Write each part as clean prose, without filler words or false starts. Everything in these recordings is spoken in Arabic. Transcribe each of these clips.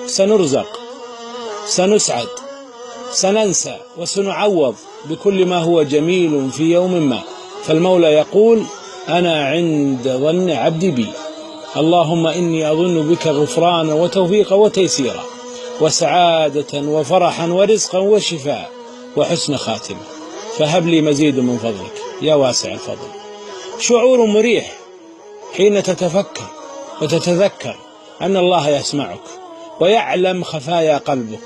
سنرزق، سنسعد، سننسى، وسنعوض بكل ما هو جميل في يوم ما. فالمولى يقول: أنا عند ظن عبدي بي. اللهم إني أظن بك غفرانا وتوفيقا وتيسيرا وسعادة وفرحا ورزقا وشفاء وحسن خاتمة، فهب لي مزيد من فضلك يا واسع الفضل. شعور مريح حين تتفكر وتتذكر أن الله يسمعك ويعلم خفايا قلبك،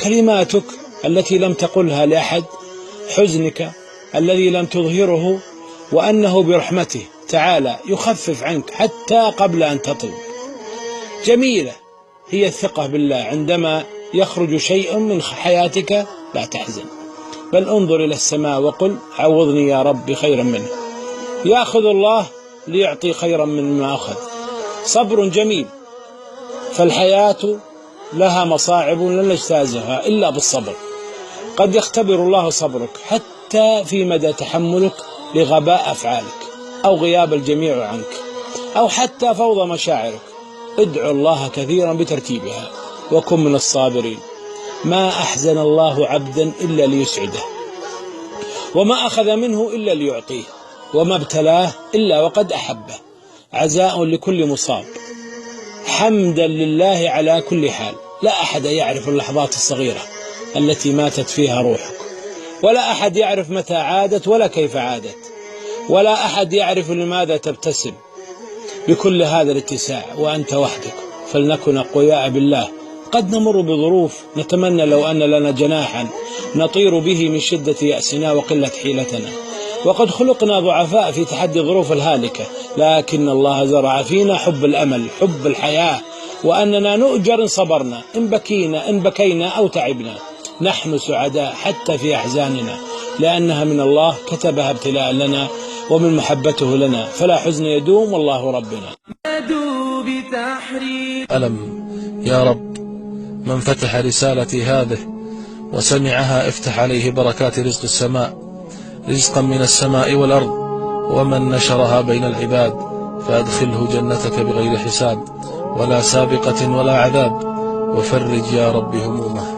كلماتك التي لم تقلها لأحد، حزنك الذي لم تظهره، وأنه برحمته تعالى يخفف عنك حتى قبل أن تطلب. جميلة هي الثقة بالله عندما يخرج شيء من حياتك، لا تحزن، بل انظر إلى السماء وقل: عوضني يا رب خيرا منه. يأخذ الله ليعطي خيرا مما أخذ. صبر جميل، فالحياة لها مصاعب لن نجتازها إلا بالصبر. قد يختبر الله صبرك حتى في مدى تحملك لغباء أفعالك أو غياب الجميع عنك أو حتى فوضى مشاعرك. ادعو الله كثيرا بترتيبها وكن من الصابرين. ما أحزن الله عبدا إلا ليسعده، وما أخذ منه إلا ليعطيه، وما ابتلاه إلا وقد أحبه. عزاء لكل مصاب، حمدا لله على كل حال. لا أحد يعرف اللحظات الصغيرة التي ماتت فيها روحك، ولا أحد يعرف متى عادت ولا كيف عادت، ولا أحد يعرف لماذا تبتسم بكل هذا الاتساع وأنت وحدك. فلنكن أقوياء بالله. قد نمر بظروف نتمنى لو أن لنا جناحا نطير به من شدة يأسنا وقلة حيلتنا، وقد خلقنا ضعفاء في تحدي الظروف الهالكة، لكن الله زرع فينا حب الأمل، حب الحياة، وأننا نؤجر إن صبرنا، إن بكينا أو تعبنا. نحن سعداء حتى في أحزاننا، لأنها من الله كتبها ابتلاء لنا ومن محبته لنا، فلا حزن يدوم والله ربنا. ألم يا رب من فتح رسالتي هذه وسمعها افتح عليه بركات رزق السماء، رزقا من السماء والأرض، ومن نشرها بين العباد فأدخله جنتك بغير حساب ولا سابقة ولا عذاب، وفرج يا رب همومه.